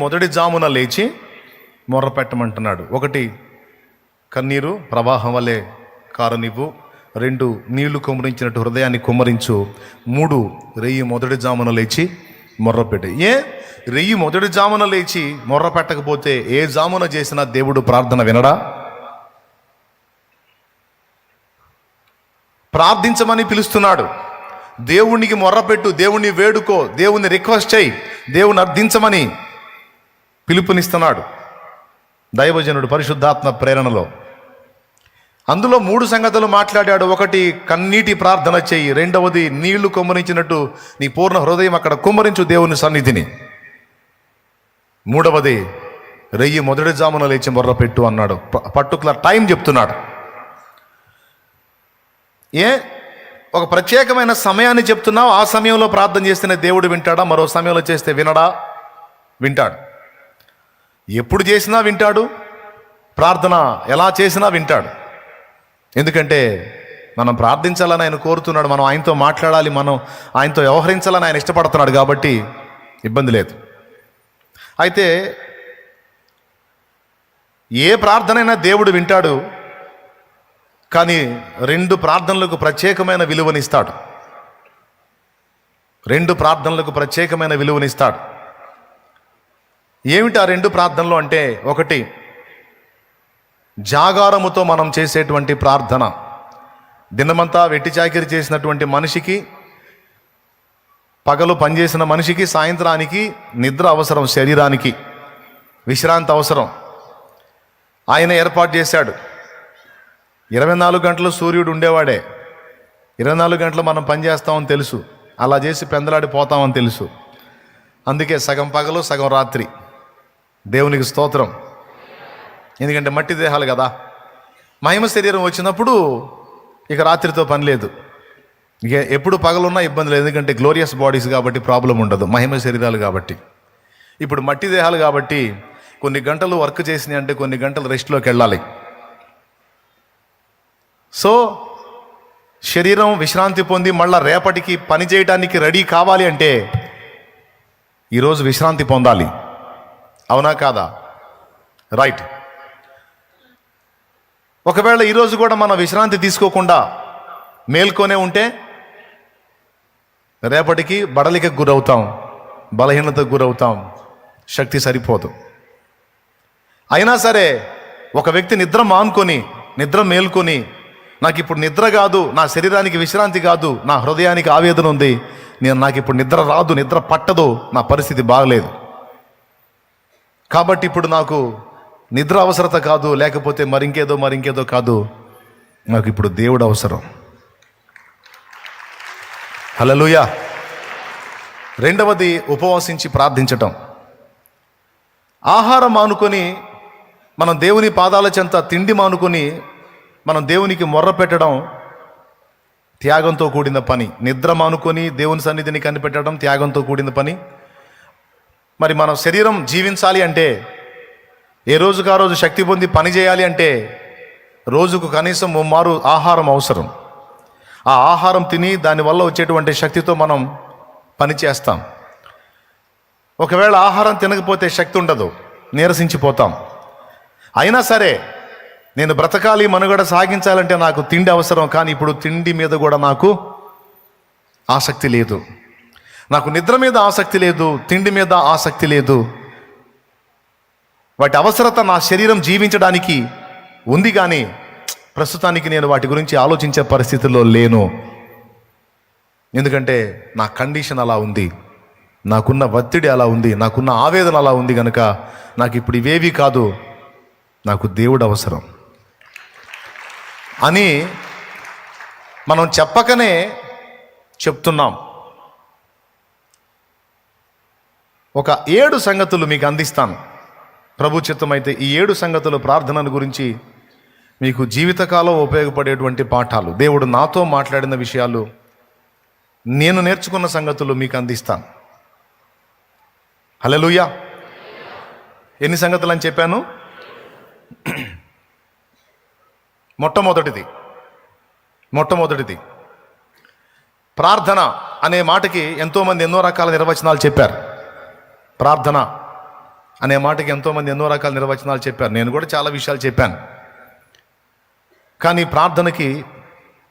మొదటి జామున లేచి మొర్రపెట్టమంటున్నాడు. 1 కన్నీరు ప్రవాహం వలె కారనివ్వు, 2 నీళ్లు కుమ్మరించినట్టు హృదయాన్ని కుమ్మరించు, 3 రెయ్యి మొదటి జామున లేచి మొర్రపెట్టు. రెయ్యి మొదటి జామున లేచి మొర్ర పెట్టకపోతే ఏ జామున చేసినా దేవుడు ప్రార్థన వినడా? ప్రార్థించమని పిలుస్తున్నాడు. దేవునికి మొర్రపెట్టు, దేవుణ్ణి వేడుకో, దేవుణ్ణి రిక్వెస్ట్ చేయి, దేవుని అర్థించమని పిలుపునిస్తున్నాడు దైవజనుడు పరిశుద్ధాత్మ ప్రేరణలో. అందులో 3 సంగతులు మాట్లాడాడు. 1 కన్నీటి ప్రార్థన చెయ్యి, 2వది నీళ్లు కుమ్మరించినట్టు నీ పూర్ణ హృదయం అక్కడ కుమ్మరించు దేవుని సన్నిధిని, 3వది రెయ్యి మొదటి జామున లేచి మొర్రపెట్టు అన్నాడు. పర్టికులర్ టైం చెప్తున్నాడు. ఒక ప్రత్యేకమైన సమయాన్ని చెప్తున్నావు, ఆ సమయంలో ప్రార్థన చేస్తేనే దేవుడు వింటాడా? మరో సమయంలో చేస్తే వినడా? వింటాడు. ఎప్పుడు చేసినా వింటాడు, ప్రార్థన ఎలా చేసినా వింటాడు. ఎందుకంటే మనం ప్రార్థించాలని ఆయన కోరుతున్నాడు, మనం ఆయనతో మాట్లాడాలి, మనం ఆయనతో వ్యవహరించాలని ఆయన ఇష్టపడుతున్నాడు, కాబట్టి ఇబ్బంది లేదు. అయితే ఏ ప్రార్థనైనా దేవుడు వింటాడు, కానీ 2 ప్రార్థనలకు ప్రత్యేకమైన విలువనిస్తాడు. 2 ప్రార్థనలకు ప్రత్యేకమైన విలువనిస్తాడు. ఏమిటి ఆ 2 ప్రార్థనలు అంటే, 1 జాగారముతో మనం చేసేటువంటి ప్రార్థన. దినమంతా వెట్టి చాకిరి చేసినటువంటి మనిషికి, పగలు పనిచేసిన మనిషికి సాయంత్రానికి నిద్ర అవసరం, శరీరానికి విశ్రాంతి అవసరం. ఆయన ఏర్పాటు చేశాడు. 24 గంటలు సూర్యుడు ఉండేవాడే. 24 గంటలు మనం పనిచేస్తామని తెలుసు, అలా చేసి పెందలాడిపోతామని తెలుసు. అందుకే సగం పగలు సగం రాత్రి. దేవునికి స్తోత్రం. ఎందుకంటే మట్టి దేహాలు కదా. మహిమ శరీరం వచ్చినప్పుడు ఇక రాత్రితో పని లేదు, ఇక ఎప్పుడు పగలున్నా ఇబ్బంది లేదు, ఎందుకంటే గ్లోరియస్ బాడీస్ కాబట్టి ప్రాబ్లం ఉండదు, మహిమ శరీరాలు కాబట్టి. ఇప్పుడు మట్టి దేహాలు కాబట్టి కొన్ని గంటలు వర్క్ చేసినాయి అంటే కొన్ని గంటలు రెస్ట్లోకి వెళ్ళాలి. సో శరీరం విశ్రాంతి పొంది మళ్ళా రేపటికి పని చేయడానికి రెడీ కావాలి అంటే ఈరోజు విశ్రాంతి పొందాలి. అవునా కాదా? రైట్. ఒకవేళ ఈరోజు కూడా మనం విశ్రాంతి తీసుకోకుండా మేల్కొనే ఉంటే రేపటికి బడలికి గురవుతాం, బలహీనతకు గురవుతాం, శక్తి సరిపోదు. అయినా సరే ఒక వ్యక్తి నిద్ర మానుకొని, నిద్ర మేల్కొని, నాకు ఇప్పుడు నిద్ర కాదు, నా శరీరానికి విశ్రాంతి కాదు, నా హృదయానికి ఆవేదన ఉంది, నాకు ఇప్పుడు నిద్ర రాదు, నిద్ర పట్టదు, నా పరిస్థితి బాగలేదు, కాబట్టి ఇప్పుడు నాకు నిద్ర అవసరత కాదు, లేకపోతే మరింకేదో కాదు, నాకు ఇప్పుడు దేవుడు అవసరం. హల్లెలూయా. 2వది ఉపవాసించి ప్రార్థించటం. ఆహారం మానుకొని మనం దేవుని పాదాల చెంత, తిండి మానుకొని మనం దేవునికి మొర్ర పెట్టడం త్యాగంతో కూడిన పని. నిద్ర మానుకొని దేవుని సన్నిధిని కనిపెట్టడం త్యాగంతో కూడిన పని. మరి మన శరీరం జీవించాలి అంటే, ఏ రోజుకు ఆ రోజు శక్తి పొంది పని చేయాలి అంటే రోజుకు కనీసం 3 మారు ఆహారం అవసరం. ఆ ఆహారం తిని దానివల్ల వచ్చేటువంటి శక్తితో మనం పని చేస్తాం. ఒకవేళ ఆహారం తినకపోతే శక్తి ఉండదు, నీరసించిపోతాం. అయినా సరే నేను బ్రతకాలి, మనుగడ సాగించాలంటే నాకు తిండి అవసరం. కానీ ఇప్పుడు తిండి మీద కూడా నాకు ఆసక్తి లేదు, నాకు నిద్ర మీద ఆసక్తి లేదు, తిండి మీద ఆసక్తి లేదు. వాటి అవసరత నా శరీరం జీవించడానికి ఉంది, కానీ ప్రస్తుతానికి నేను వాటి గురించి ఆలోచించే పరిస్థితుల్లో లేను. ఎందుకంటే నా కండిషన్ అలా ఉంది, నాకున్న ఒత్తిడి అలా ఉంది, నాకున్న ఆవేదన అలా ఉంది. కనుక నాకు ఇప్పుడు ఇవేవి కాదు, నాకు దేవుడు అవసరం అని మనం చెప్పకనే చెప్తున్నాం. ఒక 7 సంగతులు మీకు అందిస్తాను ప్రభు చిత్తమైతే. ఈ 7 సంగతులు ప్రార్థనల గురించి మీకు జీవితకాలం ఉపయోగపడేటువంటి పాఠాలు. దేవుడు నాతో మాట్లాడిన విషయాలు, నేను నేర్చుకున్న సంగతులు మీకు అందిస్తాను. హల్లెలూయా. ఎన్ని సంగతులు అని చెప్పాను? మొట్టమొదటిది ప్రార్థన అనే మాటకి ఎంతోమంది ఎన్నో రకాల నిర్వచనాలు చెప్పారు. ప్రార్థన అనే మాటకి ఎంతోమంది ఎన్నో రకాల నిర్వచనాలు చెప్పారు. నేను కూడా చాలా విషయాలు చెప్పాను. కానీ ప్రార్థనకి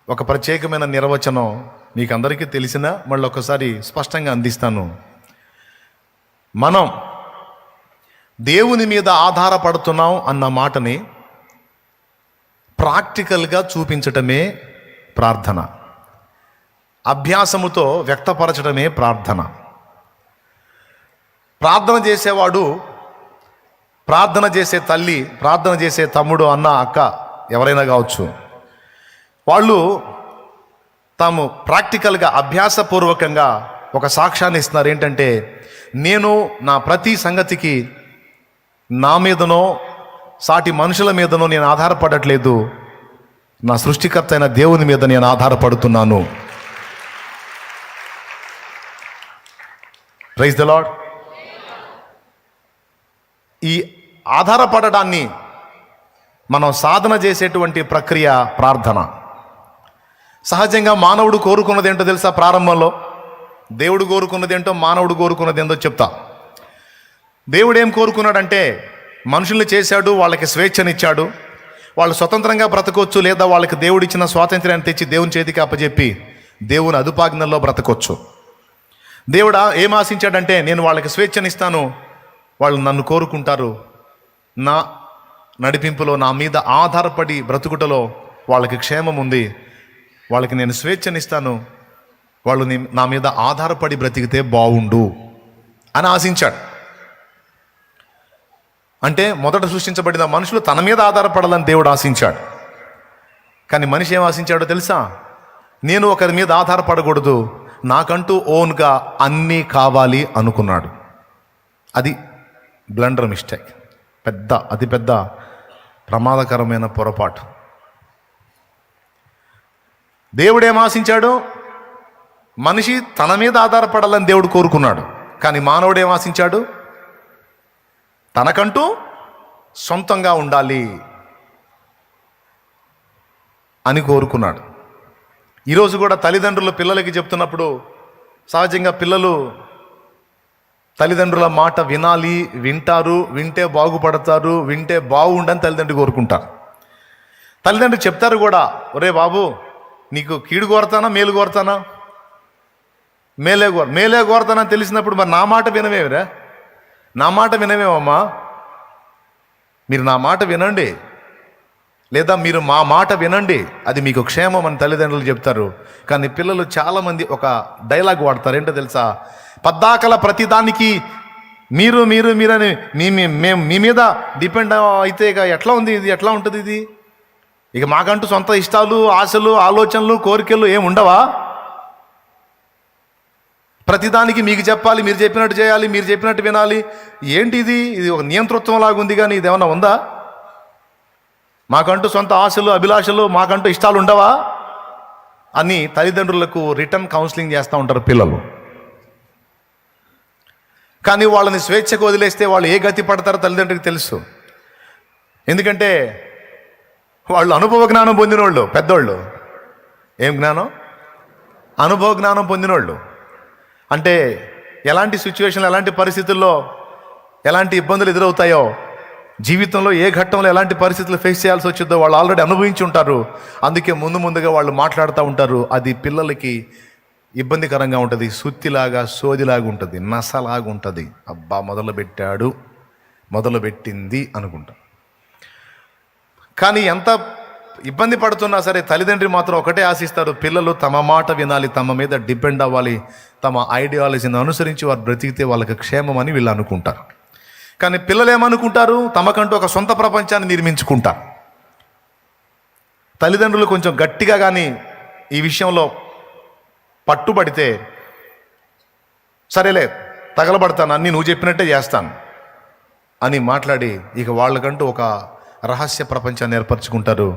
ఒక ప్రత్యేకమైన నిర్వచనం మీకు అందరికీ తెలిసిన మళ్ళీ ఒకసారి స్పష్టంగా అందిస్తాను. మనం దేవుని మీద ఆధారపడుతున్నాం అన్న మాటని ప్రాక్టికల్గా చూపించటమే ప్రార్థన. అభ్యాసముతో వ్యక్తపరచడమే ప్రార్థన. ప్రార్థన చేసేవాడు, ప్రార్థన చేసే తల్లి, ప్రార్థన చేసే తమ్ముడు, అన్న, అక్క ఎవరైనా కావచ్చు, వాళ్ళు తాము ప్రాక్టికల్గా అభ్యాసపూర్వకంగా ఒక సాక్ష్యాన్ని ఇస్తున్నారు. ఏంటంటే, నేను నా ప్రతి సంగతికి నా మీదనో సాటి మనుషుల మీదనో నేను ఆధారపడట్లేదు, నా సృష్టికర్త అయిన దేవుని మీద నేను ఆధారపడుతున్నాను. Praise the lord. ఈ ఆధారపడడాన్ని మనం సాధన చేసేటువంటి ప్రక్రియ ప్రార్థన. సహజంగా మానవుడు కోరుకున్నది ఏంటో తెలుసా? ప్రారంభంలో దేవుడు కోరుకున్నది ఏంటో, మానవుడు కోరుకున్నది ఏంటో చెప్తా. దేవుడు ఏం కోరుకున్నాడంటే, మనుషుల్ని చేశాడు, వాళ్ళకి స్వేచ్ఛనిచ్చాడు, వాళ్ళు స్వతంత్రంగా బ్రతకొచ్చు, లేదా వాళ్ళకి దేవుడిచ్చిన స్వాతంత్ర్యాన్ని తెచ్చి దేవుని చేతికి అప్పచెప్పి దేవుని అదుపాజ్ఞల్లో బ్రతకొచ్చు. దేవుడు ఏం ఆశించాడంటే, నేను వాళ్ళకి స్వేచ్ఛనిస్తాను, వాళ్ళు నన్ను కోరుకుంటారు, నా నడిపింపులో నా మీద ఆధారపడి బ్రతుకుటలో వాళ్ళకి క్షేమం ఉంది, వాళ్ళకి నేను స్వేచ్ఛనిస్తాను, వాళ్ళు నా మీద ఆధారపడి బ్రతికితే బాగుండు అని ఆశించాడు. అంటే మొదట సృష్టించబడిన మనుషులు తన మీద ఆధారపడాలని దేవుడు ఆశించాడు. కానీ మనిషి ఏం ఆశించాడో తెలుసా? నేను ఒకరి మీద ఆధారపడకూడదు, నాకంటూ ఓన్గా అన్నీ కావాలి అనుకున్నాడు. అది బ్లండర్, మిస్టేక్, అతిపెద్ద ప్రమాదకరమైన పొరపాటు. దేవుడేం ఆశించాడు? మనిషి తన మీద ఆధారపడాలని దేవుడు కోరుకున్నాడు. కానీ మానవుడు ఏం ఆశించాడు? తనకంటూ సొంతంగా ఉండాలి అని కోరుకున్నాడు. ఈరోజు కూడా తల్లిదండ్రులు పిల్లలకి చెప్తున్నప్పుడు సహజంగా పిల్లలు తల్లిదండ్రుల మాట వినాలి, వింటారు, వింటే బాగుపడతారు, వింటే బాగుండని తల్లిదండ్రులు కోరుకుంటారు. తల్లిదండ్రులు చెప్తారు కూడా, ఒరే బాబు, నీకు కీడు కోరతానా మేలు కోరతానా? మేలే కోరతానా తెలిసినప్పుడు మరి నా మాట వినవేమిరా? నా మాట వినవేమమ్మా, మీరు నా మాట వినండి, లేదా మీరు మా మాట వినండి, అది మీకు క్షేమం అని తల్లిదండ్రులు చెప్తారు. కానీ పిల్లలు చాలామంది ఒక డైలాగ్ వాడతారు. ఏంటో తెలుసా? పద్దాకల ప్రతిదానికి మీరు మీరు మీరని మేము మీ మీద డిపెండ్ అయితే ఇక ఎట్లా ఉంది ఇది? ఎట్లా ఉంటుంది ఇది? ఇక మాకంటూ సొంత ఇష్టాలు, ఆశలు, ఆలోచనలు, కోరికలు ఏమి ఉండవా? ప్రతిదానికి మీకు చెప్పాలి, మీరు చెప్పినట్టు చేయాలి, మీరు చెప్పినట్టు వినాలి. ఏంటి ఇది? ఇది ఒక నియంతృత్వం లాగా ఉంది, కానీ ఇది ఏమన్నా ఉందా? మాకంటూ సొంత ఆశలు, అభిలాషలు, మాకంటూ ఇష్టాలు ఉండవా అని తల్లిదండ్రులకు రిటర్న్ కౌన్సిలింగ్ చేస్తూ ఉంటారు పిల్లలు. కానీ వాళ్ళని స్వేచ్ఛకు వదిలేస్తే వాళ్ళు ఏ గతి పడతారో తల్లిదండ్రులకు తెలుసు. ఎందుకంటే వాళ్ళు అనుభవ జ్ఞానం పొందినోళ్ళు, పెద్దోళ్ళు. ఏం జ్ఞానం? అనుభవ జ్ఞానం పొందినోళ్ళు. అంటే ఎలాంటి సిచ్యువేషన్లు, ఎలాంటి పరిస్థితుల్లో ఎలాంటి ఇబ్బందులు ఎదురవుతాయో, జీవితంలో ఏ ఘట్టంలో ఎలాంటి పరిస్థితులు ఫేస్ చేయాల్సి వచ్చిందో వాళ్ళు ఆల్రెడీ అనుభవించి ఉంటారు. అందుకే ముందుగా వాళ్ళు మాట్లాడుతూ ఉంటారు. అది పిల్లలకి ఇబ్బందికరంగా ఉంటుంది, సుత్తిలాగా, సోదిలాగా ఉంటుంది, నసలాగా ఉంటుంది. అబ్బా, మొదలుపెట్టింది అనుకుంటా. కానీ ఎంత ఇబ్బంది పడుతున్నా సరే తల్లిదండ్రి మాత్రం ఒకటే ఆశిస్తారు, పిల్లలు తమ మాట వినాలి, తమ మీద డిపెండ్ అవ్వాలి, తమ ఐడియాలజీని అనుసరించి వారు బ్రతికితే వాళ్ళకి క్షేమం అని వీళ్ళు అనుకుంటారు. కానీ పిల్లలు ఏమనుకుంటారు? తమకంటూ ఒక సొంత ప్రపంచాన్ని నిర్మించుకుంటారు. తల్లిదండ్రులు కొంచెం గట్టిగా కానీ ఈ విషయంలో పట్టుబడితే, సరేలే తగలబడతాను, అన్నీ నువ్వు చెప్పినట్టే చేస్తాను అని మాట్లాడి ఇక వాళ్ళకంటూ ఒక రహస్య ప్రపంచాన్ని ఏర్పరచుకుంటారు.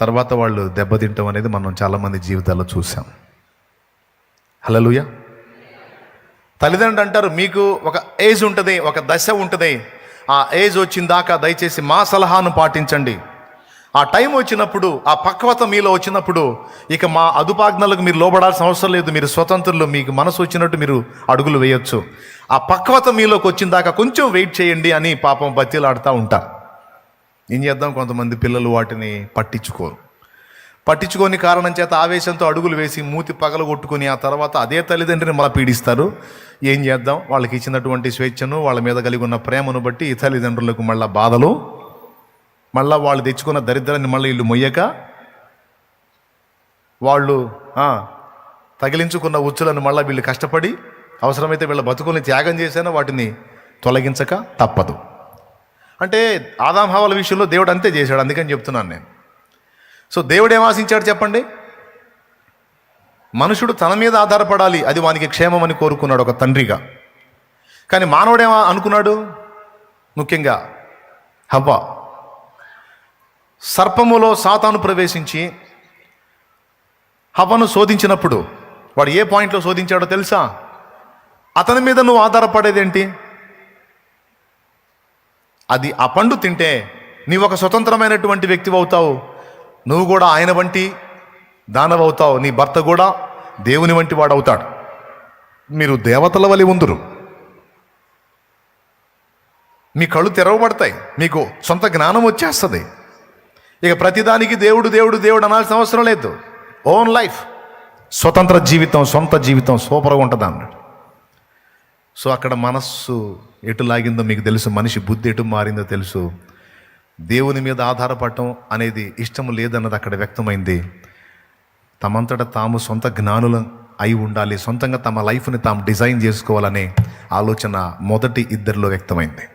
తర్వాత వాళ్ళు దెబ్బతింటాం అనేది మనం చాలామంది జీవితాల్లో చూసాం. హల్లెలూయా. తల్లిదండ్రులు అంటారు, మీకు ఒక ఏజ్ ఉంటుంది, ఒక దశ ఉంటుంది, ఆ ఏజ్ వచ్చిన దాకా దయచేసి మా సలహాను పాటించండి. ఆ టైం వచ్చినప్పుడు, ఆ పక్వత మీలో వచ్చినప్పుడు ఇక మా అదుపాజ్ఞలకు మీరు లోబడాల్సిన అవసరం లేదు, మీరు స్వతంత్రులు, మీకు మనసు వచ్చినట్టు మీరు అడుగులు వేయొచ్చు. ఆ పక్వత మీలోకి వచ్చిన దాకా కొంచెం వెయిట్ చేయండి అని పాపం బతిలాడుతూ ఉంటారు. ఏం చేద్దాం, కొంతమంది పిల్లలు వాటిని పట్టించుకోని కారణం చేత ఆవేశంతో అడుగులు వేసి మూతి పగలు కొట్టుకుని ఆ తర్వాత అదే తల్లిదండ్రిని మళ్ళీ పీడిస్తారు. ఏం చేద్దాం, వాళ్ళకి ఇచ్చినటువంటి స్వేచ్ఛను, వాళ్ళ మీద కలిగి ఉన్న ప్రేమను బట్టి ఈ తల్లిదండ్రులకు మళ్ళీ బాధలు, మళ్ళీ వాళ్ళు తెచ్చుకున్న దరిద్రాన్ని మళ్ళీ ఇల్లు మొయ్యక, వాళ్ళు తగిలించుకున్న ఉచ్చులను మళ్ళీ వీళ్ళు కష్టపడి అవసరమైతే వీళ్ళ బతుకుల్ని త్యాగం చేసినా వాటిని తొలగించక తప్పదు. అంటే ఆదాం హవ్వల విషయంలో దేవుడు అంతే చేశాడు. అందుకని చెప్తున్నాను నేను. సో దేవుడు ఏం ఆశించాడు చెప్పండి? మనుషుడు తన మీద ఆధారపడాలి, అది వానికి క్షేమం అని కోరుకున్నాడు ఒక తండ్రిగా. కానీ మానవుడేమో అనుకున్నాడు, ముఖ్యంగా హవ్వ, సర్పములో సాతాను ప్రవేశించి హవ్వను శోధించినప్పుడు వాడు ఏ పాయింట్లో శోధించాడో తెలుసా? అతని మీద నువ్వు ఆధారపడేదేంటి? అది ఆ పండు తింటే నీవు ఒక స్వతంత్రమైనటువంటి వ్యక్తి అవుతావు, నువ్వు కూడా ఆయన వంటి దానవవుతావు, నీ భర్త కూడా దేవుని వంటి వాడు అవుతాడు, మీరు దేవతల వలె ఉందురు, మీ కళ్ళు తెరవబడతాయి, మీకు సొంత జ్ఞానం వచ్చేస్తుంది, ఇక ప్రతిదానికి దేవుడు దేవుడు దేవుడు అనాల్సిన అవసరం లేదు, ఓన్ లైఫ్, స్వతంత్ర జీవితం, సొంత జీవితం సూపర్గా ఉంటుంది అన్నాడు. సో అక్కడ మనస్సు ఎటు లాగిందో మీకు తెలుసు, మనిషి బుద్ధి ఎటు మారిందో తెలుసు. దేవుని మీద ఆధారపడటం అనేది ఇష్టం లేదన్నది అక్కడ వ్యక్తమైంది. తమంతట తాము సొంత జ్ఞానులు అయి ఉండాలి, సొంతంగా తమ లైఫ్ని తాము డిజైన్ చేసుకోవాలనే ఆలోచన మొదటి ఇద్దరిలో వ్యక్తమైంది.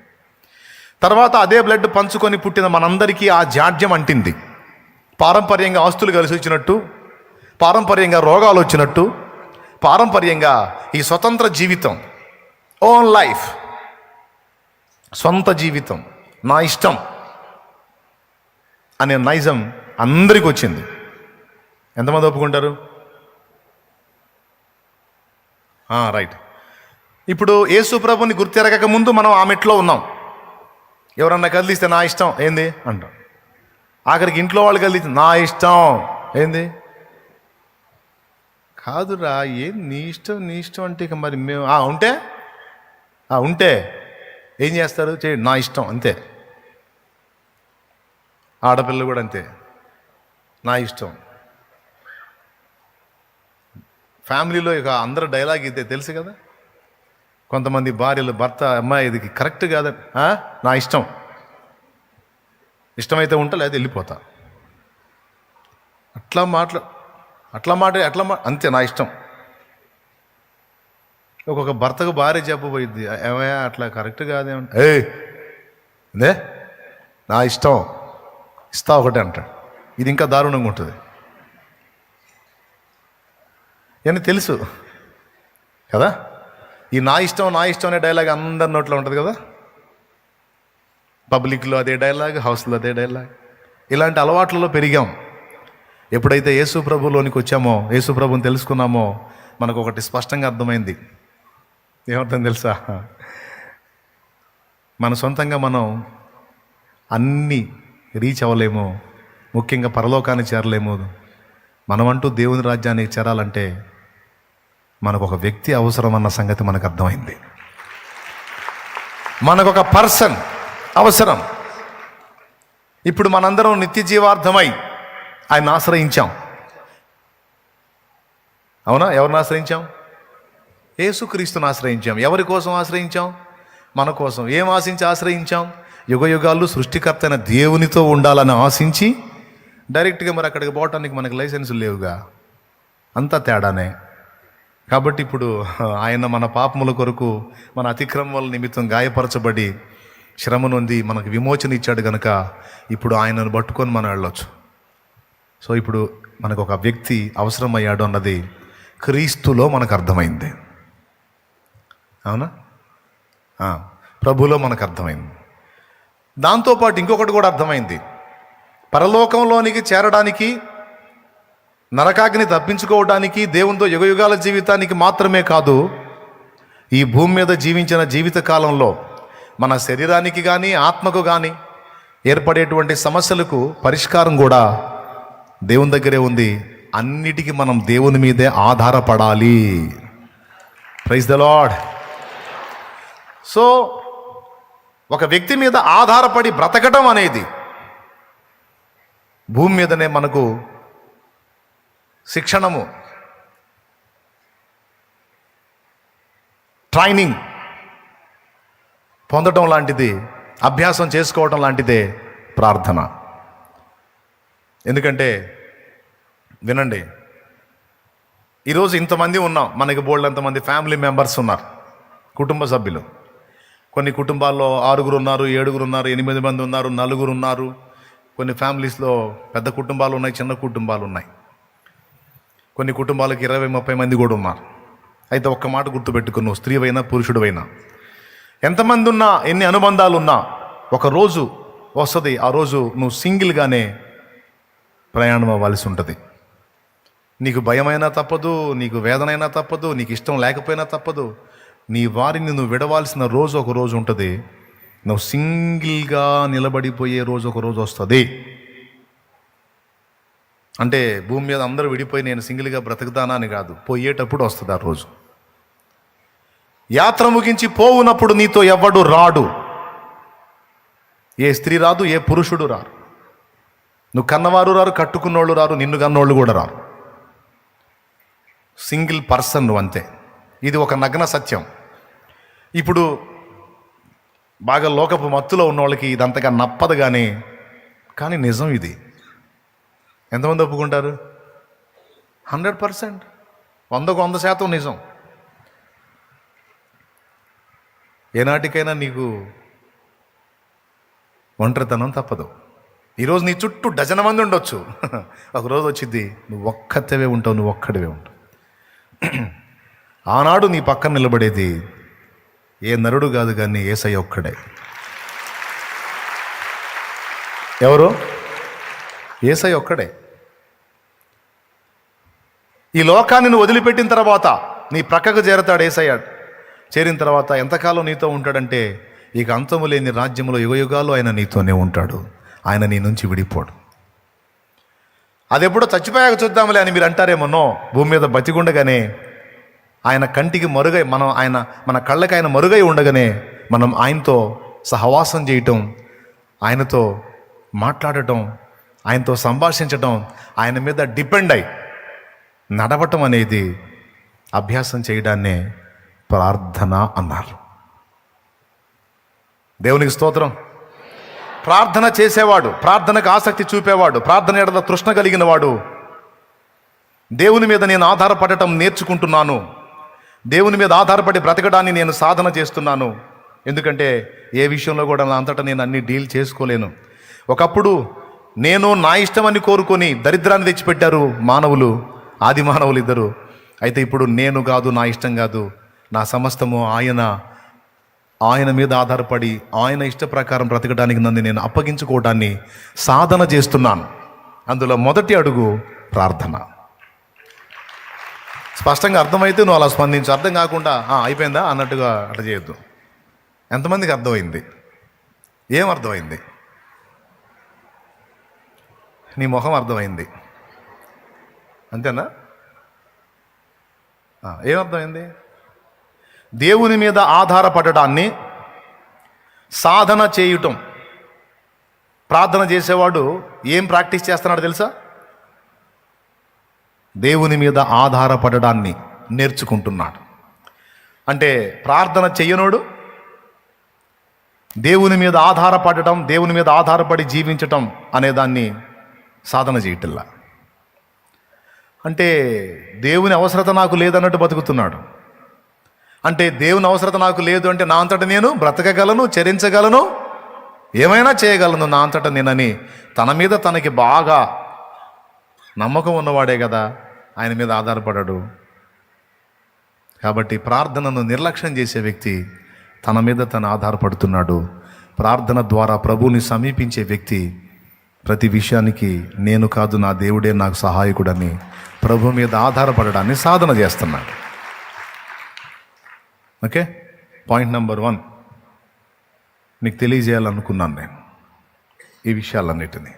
తర్వాత అదే బ్లడ్ పంచుకొని పుట్టిన మనందరికీ ఆ జాడ్యం అంటింది. పారంపర్యంగా ఆస్తులు కలిసి వచ్చినట్టు, పారంపర్యంగా రోగాలు వచ్చినట్టు, పారంపర్యంగా ఈ స్వతంత్ర జీవితం, ఓన్ లైఫ్, సొంత జీవితం, నా ఇష్టం అనే నైజం అందరికి వచ్చింది. ఎంతమంది ఒప్పుకుంటారు? రైట్. ఇప్పుడు యేసు ప్రభుని గుర్తెరగక ముందు మనం ఆ మెట్లో ఉన్నాం. ఎవరన్నా కదిలిస్తే నా ఇష్టం ఏంది అంటాం. ఆఖరికి ఇంట్లో వాళ్ళు కదిలిస్తే నా ఇష్టం ఏంది, కాదురా ఏం నీ ఇష్టం నీ ఇష్టం అంటే ఇక మరి మేము ఉంటే ఏం చేస్తారు? చేయండి, నా ఇష్టం అంతే. ఆడపిల్లలు కూడా అంతే, నా ఇష్టం. ఫ్యామిలీలో ఇక అందరూ డైలాగ్ ఇదే తెలుసు కదా. కొంతమంది భార్యలు భర్త, అమ్మాయి ఇది కరెక్ట్ కాదు, నా ఇష్టం, ఇష్టమైతే ఉంటా లేదా వెళ్ళిపోతా, అట్లా అంతే, నా ఇష్టం. ఒక్కొక్క భర్తకు భార్య చెప్పబోయింది, ఏమయ్యా అట్లా కరెక్ట్ కాదేమంటే, అదే నా ఇష్టం, ఇస్తా ఒకటే అంటాడు. ఇది ఇంకా దారుణంగా ఉంటుంది అని తెలుసు కదా. ఈ నా ఇష్టం అనే డైలాగ్ అందరి నోట్లో ఉంటుంది కదా. పబ్లిక్లో అదే డైలాగ్, హౌస్లో అదే డైలాగ్. ఇలాంటి అలవాట్లలో పెరిగాం. ఎప్పుడైతే యేసు ప్రభులోనికి వచ్చామో, యేసు ప్రభుని తెలుసుకున్నామో, మనకు ఒకటి స్పష్టంగా అర్థమైంది. ఏమర్థం తెలుసా? మన సొంతంగా మనం అన్నీ రీచ్ అవ్వలేము, ముఖ్యంగా పరలోకాన్ని చేరలేము. మనమంటూ దేవుని రాజ్యానికి చేరాలంటే మనకు ఒక వ్యక్తి అవసరం అన్న సంగతి మనకు అర్థమైంది. మనకు ఒక పర్సన్ అవసరం. ఇప్పుడు మనందరం నిత్య జీవార్థమై ఆయన ఆశ్రయించాం. అవునా? ఎవరిని ఆశ్రయించాం? యేసుక్రీస్తుని ఆశ్రయించాం. ఎవరి కోసం ఆశ్రయించాం? మన కోసం. ఏం ఆశించి ఆశ్రయించాం? యుగయుగాలు సృష్టికర్త అయిన దేవునితో ఉండాలని ఆశించి డైరెక్ట్గా మరి అక్కడికి పోవటానికి మనకు లైసెన్సులు లేవుగా, అంతా తేడానే. కాబట్టి ఇప్పుడు ఆయన మన పాపముల కొరకు, మన అతిక్రమముల నిమిత్తం గాయపరచబడి శ్రమ నొంది మనకు విమోచన ఇచ్చాడు కనుక ఇప్పుడు ఆయనను పట్టుకొని మనం వెళ్ళొచ్చు. సో ఇప్పుడు మనకు ఒక వ్యక్తి అవసరమయ్యాడు అన్నది క్రీస్తులో మనకు అర్థమైంది. అవునా? ప్రభులో మనకు అర్థమైంది. దాంతోపాటు ఇంకొకటి కూడా అర్థమైంది. పరలోకంలోనికి చేరడానికి, నరకాగ్ని తప్పించుకోవడానికి, దేవునితో యుగయుగాల జీవితానికి మాత్రమే కాదు, ఈ భూమి మీద జీవించిన జీవిత కాలంలో మన శరీరానికి కానీ ఆత్మకు కానీ ఏర్పడేటువంటి సమస్యలకు పరిష్కారం కూడా దేవుని దగ్గరే ఉంది. అన్నిటికీ మనం దేవుని మీదే ఆధారపడాలి. Praise the Lord. సో ఒక వ్యక్తి మీద ఆధారపడి బ్రతకడం అనేది భూమి మీదనే మనకు శిక్షణము, ట్రైనింగ్ పొందడం లాంటిది, అభ్యాసం చేసుకోవడం లాంటిదే ప్రార్థన. ఎందుకంటే వినండి, ఈరోజు ఇంతమంది ఉన్నాం, మనకి బోల్డ్ అంతమంది ఫ్యామిలీ మెంబర్స్ ఉన్నారు, కుటుంబ సభ్యులు. కొన్ని కుటుంబాల్లో 6 ఉన్నారు, 7 ఉన్నారు, 8 మంది ఉన్నారు, 4 ఉన్నారు. కొన్ని ఫ్యామిలీస్లో పెద్ద కుటుంబాలు ఉన్నాయి, చిన్న కుటుంబాలు ఉన్నాయి. కొన్ని కుటుంబాలకు 20-30 మంది కూడా ఉన్నారు. అయితే ఒక్క మాట గుర్తుపెట్టుకుని, నువ్వు స్త్రీవైనా పురుషుడివైనా, ఎంతమంది ఉన్నా, ఎన్ని అనుబంధాలు ఉన్నా, ఒక రోజు వస్తుంది, ఆ రోజు నువ్వు సింగిల్గానే ప్రయాణం అవ్వాల్సి ఉంటుంది. నీకు భయమైనా తప్పదు, నీకు వేదనైనా తప్పదు, నీకు ఇష్టం లేకపోయినా తప్పదు. నీ వారిని నువ్వు విడవాల్సిన రోజు ఒక రోజు ఉంటుంది. నువ్వు సింగిల్గా నిలబడిపోయే రోజు ఒక రోజు వస్తుంది. అంటే భూమి మీద అందరూ విడిపోయి నేను సింగిల్గా బ్రతుకుతానా అని కాదు, పోయేటప్పుడు వస్తుంది ఆ రోజు. యాత్ర ముగించి పోవునప్పుడు నీతో ఎవ్వడు రాడు. ఏ స్త్రీ రాదు, ఏ పురుషుడు రారు. నువ్వు కన్నవారు రారు, కట్టుకున్నోళ్ళు రారు, నిన్ను కన్నోళ్ళు కూడా రారు. సింగిల్ పర్సన్ నువ్వు, అంతే. ఇది ఒక నగ్న సత్యం. ఇప్పుడు బాగా లోకపు మత్తులో ఉన్న వాళ్ళకి ఇదంతగా నప్పదు, కానీ నిజం ఇది. ఎంతమంది ఒప్పుకుంటారు? 100%, 100% నిజం. ఏనాటికైనా నీకు ఒంటరితనం తప్పదు. ఈరోజు నీ చుట్టూ డజన మంది ఉండొచ్చు, ఒకరోజు వచ్చింది నువ్వు ఒక్కతవే ఉంటావు, నువ్వు ఒక్కడివే ఉంటావు. ఆనాడు నీ పక్కన నిలబడేది ఏ నరుడు కాదు, కానీ యేసయ్య ఒక్కడే. ఎవరు? యేసయ్య ఒక్కడే. ఈ లోకాన్ని నువ్వు వదిలిపెట్టిన తర్వాత నీ ప్రక్కకు చేరతాడు యేసయ్య. చేరిన తర్వాత ఎంతకాలం నీతో ఉంటాడంటే, ఇక అంతము లేని రాజ్యంలో యుగయుగాలు ఆయన నీతోనే ఉంటాడు. ఆయన నీ నుంచి విడిపోడు. అది ఎప్పుడో చచ్చిపోయాక చూద్దాంలే అని మీరు అంటారేమో. భూమి మీద బతికుండగానే ఆయన కంటికి మరుగై, మన కళ్ళకి ఆయన మరుగై ఉండగానే మనం ఆయనతో సహవాసం చేయటం, ఆయనతో మాట్లాడటం, ఆయనతో సంభాషించటం, ఆయన మీద డిపెండ్ అయి నడవటం అనేది అభ్యాసం చేయడాన్నే ప్రార్థన అన్నారు. దేవునికి స్తోత్రం. ప్రార్థన చేసేవాడు, ప్రార్థనకు ఆసక్తి చూపేవాడు, ప్రార్థన ఎడల తృష్ణ కలిగిన వాడు, దేవుని మీద నేను ఆధారపడటం నేర్చుకుంటున్నాను, దేవుని మీద ఆధారపడి బ్రతకడాన్ని నేను సాధన చేస్తున్నాను. ఎందుకంటే ఏ విషయంలో కూడా నా అంతటా నేను అన్ని డీల్ చేసుకోలేను. ఒకప్పుడు నేను నా ఇష్టమని కోరుకొని దరిద్రాన్ని తెచ్చిపెట్టారు మానవులు, ఆది మానవులు ఇద్దరు. అయితే ఇప్పుడు నేను కాదు, నా ఇష్టం కాదు, నా సమస్తము ఆయన మీద ఆధారపడి ఆయన ఇష్ట ప్రకారం బ్రతకడానికి నన్ను నేను అప్పగించుకోవడాన్ని సాధన చేస్తున్నాను. అందులో మొదటి అడుగు ప్రార్థన. స్పష్టంగా అర్థమైతే నువ్వు అలా స్పందించు, అర్థం కాకుండా అయిపోయిందా అన్నట్టుగా అట్లా చేయొద్దు. ఎంతమందికి అర్థమైంది? ఏం అర్థమైంది? నీ మొహం అర్థమైంది, అంతేనా? ఏమర్థమైంది? దేవుని మీద ఆధారపడడాన్ని సాధన చేయటం. ప్రార్థన చేసేవాడు ఏం ప్రాక్టీస్ చేస్తున్నాడు తెలుసా? దేవుని మీద ఆధారపడడాన్ని నేర్చుకుంటున్నాడు. అంటే ప్రార్థన చెయ్యనోడు దేవుని మీద ఆధారపడటం, దేవుని మీద ఆధారపడి జీవించటం అనేదాన్ని సాధన చేయటల్లా. అంటే దేవుని అవసరత నాకు లేదన్నట్టు బతుకుతున్నాడు. అంటే దేవుని అవసరత నాకు లేదు అంటే నా అంతటా నేను బ్రతకగలను, చరించగలను, ఏమైనా చేయగలను నా అంతటా నేనని తన మీద తనకి బాగా నమ్మకం ఉన్నవాడే కదా ఆయన మీద ఆధారపడాడు. కాబట్టి ప్రార్థనను నిర్లక్ష్యం చేసే వ్యక్తి తన మీద తను ఆధారపడుతున్నాడు. ప్రార్థన ద్వారా ప్రభువుని సమీపించే వ్యక్తి ప్రతి విషయానికి నేను కాదు, నా దేవుడే నాకు సహాయకుడని ప్రభు మీద ఆధారపడడాన్ని సాధన చేస్తున్నాడు. ఓకే, పాయింట్ నెంబర్ 1 నీకు తెలియజేయాలనుకున్నాను నేను ఈ విషయాలన్నిటినీ.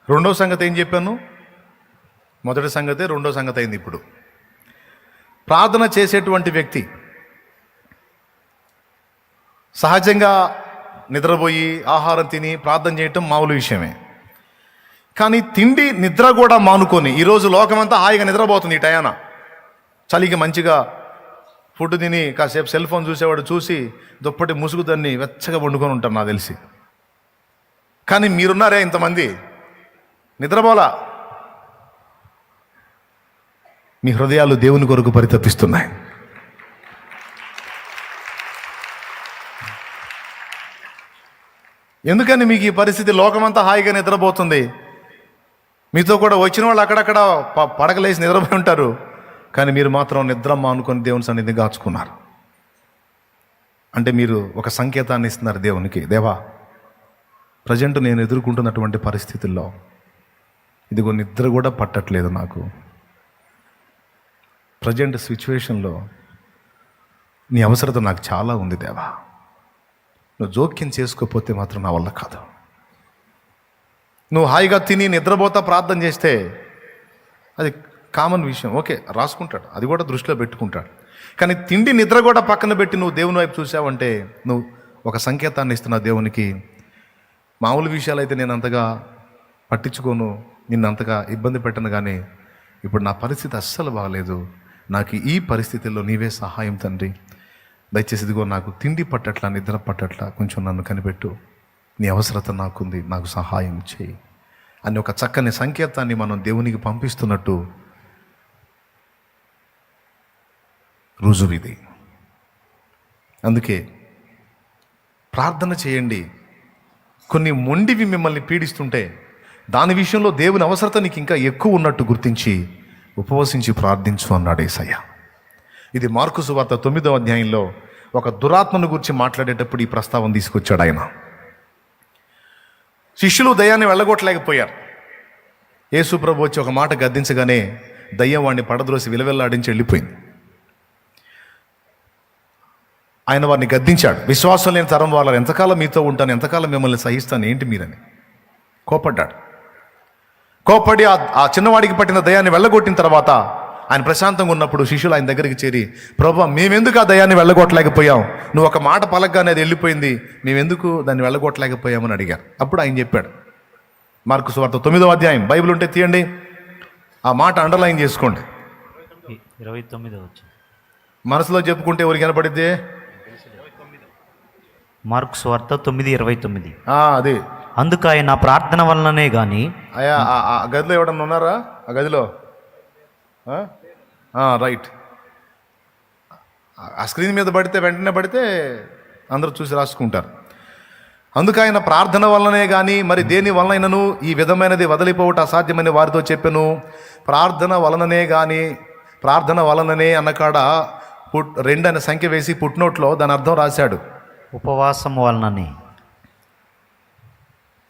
రెండో సంగతి ఏం చెప్పాను? మొదటి సంగతి రెండో సంగతి అయింది. ఇప్పుడు ప్రార్థన చేసేటువంటి వ్యక్తి సహజంగా నిద్రపోయి ఆహారం తిని ప్రార్థన చేయటం మామూలు విషయమే. కానీ తిండి నిద్ర కూడా మానుకొని, ఈరోజు లోకమంతా హాయిగా నిద్రపోతుంది ఈ టయాన. చలికి మంచిగా ఫుడ్ తిని కాసేపు సెల్ ఫోన్ చూసేవాడు చూసి దుప్పటి ముసుగు దాన్ని వెచ్చగా వండుకొని ఉంటారు నాకు తెలిసి. కానీ మీరున్నారే ఇంతమంది నిద్రపోలా, మీ హృదయాలు దేవుని కొరకు పరితపిస్తున్నాయి. ఎందుకని మీకు ఈ పరిస్థితి? లోకమంతా హాయిగా నిద్రపోతుంది, మీతో కూడా వచ్చిన వాళ్ళు అక్కడక్కడ పడకలేసి నిద్రపోయి ఉంటారు, కానీ మీరు మాత్రం నిద్ర మానుకొని దేవుని సన్నిధిని కాచుకున్నారు. అంటే మీరు ఒక సంకేతాన్ని ఇస్తున్నారు దేవునికి. దేవా, ప్రజెంట్ నేను ఎదుర్కొంటున్నటువంటి పరిస్థితుల్లో ఇదిగో నిద్ర కూడా పట్టట్లేదు నాకు. ప్రజెంట్ సిచ్యువేషన్లో నీ అవసరత నాకు చాలా ఉంది దేవా. నువ్వు జోక్యం చేసుకోకపోతే మాత్రం నా వల్ల కాదు. నువ్వు హాయిగా తిని నిద్రపోతా ప్రార్థన చేస్తే అది కామన్ విషయం, ఓకే, రాసుకుంటాడు, అది కూడా దృష్టిలో పెట్టుకుంటాడు. కానీ తిండి నిద్ర కూడా పక్కన పెట్టి నువ్వు దేవుని వైపు చూసావంటే నువ్వు ఒక సంకేతాన్ని ఇస్తున్నావు దేవునికి. మామూలు విషయాలు అయితే నేను అంతగా పట్టించుకోను, నిన్ను అంతగా ఇబ్బంది పెట్టను, కానీ ఇప్పుడు నా పరిస్థితి అస్సలు బాగలేదు, నాకు ఈ పరిస్థితుల్లో నీవే సహాయం తండ్రి. దయచేసి ఇదిగో నాకు తిండి పట్టట్లా, నిద్ర పట్టట్లా, కొంచెం నన్ను కనిపెట్టు, నీ అవసరత నాకుంది, నాకు సహాయం చేయి అని ఒక చక్కని సంకేతాన్ని మనం దేవునికి పంపిస్తున్నట్టు రుజువు ఇది. అందుకే ప్రార్థన చేయండి. కొన్ని మొండివి మిమ్మల్ని పీడిస్తుంటే దాని విషయంలో దేవుని అవసరత నీకు ఇంకా ఎక్కువ ఉన్నట్టు గుర్తించి ఉపవసించి ప్రార్థించు అన్నాడు యేసయ్య. ఇది మార్కు సువార్త 9వ అధ్యాయంలో ఒక దురాత్మను గురించి మాట్లాడేటప్పుడు ఈ ప్రస్తావన తీసుకొచ్చాడు ఆయన. శిష్యులు దయ్యాన్ని వెళ్ళగొట్టలేకపోయారు. యేసు ప్రభు వచ్చి ఒక మాట గద్దించగానే దయ్యం వాడిని పడద్రోసి విలవెల్లాడించి వెళ్ళిపోయింది. ఆయన వారిని గద్దించాడు. విశ్వాసం లేని తరం వాళ్ళని ఎంతకాలం మీతో ఉంటాను, ఎంతకాలం మిమ్మల్ని సహిస్తాను, ఏంటి మీరని కోపడ్డాడు. కోపడి ఆ చిన్నవాడికి పట్టిన దయాన్ని వెళ్ళగొట్టిన తర్వాత ఆయన ప్రశాంతంగా ఉన్నప్పుడు శిష్యులు ఆయన దగ్గరికి చేరి, ప్రభు మేమెందుకు ఆ దయాన్ని వెళ్ళగొట్టలేకపోయాం, నువ్వు ఒక మాట పలకగానే అది వెళ్ళిపోయింది, మేమెందుకు దాన్ని వెళ్ళగొట్టలేకపోయామని అడిగారు. అప్పుడు ఆయన చెప్పాడు, మార్కు సువార్త 9వ అధ్యాయం, బైబిల్ ఉంటే తీయండి, ఆ మాట అండర్లైన్ చేసుకోండి. 29 మనసులో చెప్పుకుంటే ఎవరికి కనపడిద్ది? మార్కు సువార్త 9:29. అది అందుకు ఆయన ప్రార్థన వలననే గాని. అయ్యా ఆ గదిలో ఎవడన్నా ఉన్నారా? ఆ గదిలో రైట్. ఆ స్క్రీన్ మీద పడితే వెంటనే పడితే అందరూ చూసి రాసుకుంటారు. అందుకు ఆయన ప్రార్థన వలననే కానీ మరి దేని వలనైనను ఈ విధమైనది వదిలిపోవటం అసాధ్యమని వారితో చెప్పాను. ప్రార్థన వలననే కానీ, ప్రార్థన వలననే అన్నకాడ 2 అనే సంఖ్య వేసి పుట్నోట్లో దాని అర్థం రాశాడు, ఉపవాసం వలననే.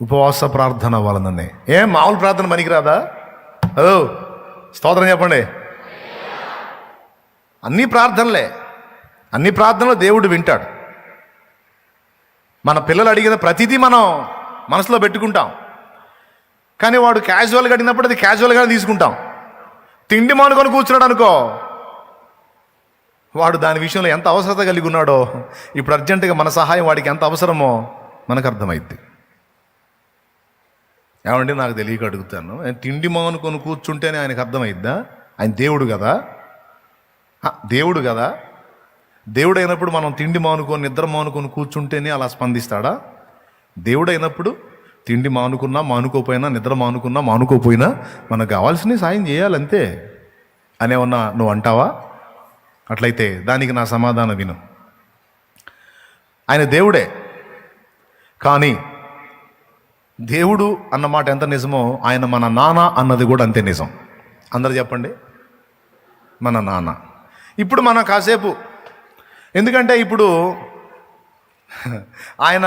ఉపవాస ప్రార్థన వలననే. ఏం మామూలు ప్రార్థన పనికిరాదా? స్తోత్రం చెప్పండి. అన్ని ప్రార్థనలు దేవుడు వింటాడు. మన పిల్లలు అడిగిన ప్రతిదీ మనం మనసులో పెట్టుకుంటాం, కానీ వాడు క్యాజువల్గా అడిగినప్పుడు అది క్యాజువల్గానే తీసుకుంటాం. తిండి మానుకొని కూర్చున్నాడు అనుకో, వాడు దాని విషయంలో ఎంత అవసరత కలిగి ఉన్నాడో, ఇప్పుడు అర్జెంటుగా మన సహాయం వాడికి ఎంత అవసరమో మనకు అర్థమైద్ది. ఏమంటే నాకు తెలియక అడుగుతాను, తిండి మానుకొని కూర్చుంటేనే ఆయనకు అర్థమైద్దా? ఆయన దేవుడు కదా, దేవుడు అయినప్పుడు మనం తిండి మానుకొని నిద్ర మానుకొని కూర్చుంటేనే అలా స్పందిస్తాడా? దేవుడు అయినప్పుడు తిండి మానుకున్నా మానుకోపోయినా, నిద్ర మానుకున్నా మానుకోపోయినా మనకు కావాల్సిన సాయం చేయాలంతే అనేమన్నా నువ్వు అంటావా? అట్లయితే దానికి నా సమాధానం విను. ఆయన దేవుడే, కానీ దేవుడు అన్నమాట ఎంత నిజమో ఆయన మన నాన్న అన్నది కూడా అంతే నిజం. అందరు చెప్పండి, మన నాన్న. ఇప్పుడు మనం కాసేపు, ఎందుకంటే ఇప్పుడు ఆయన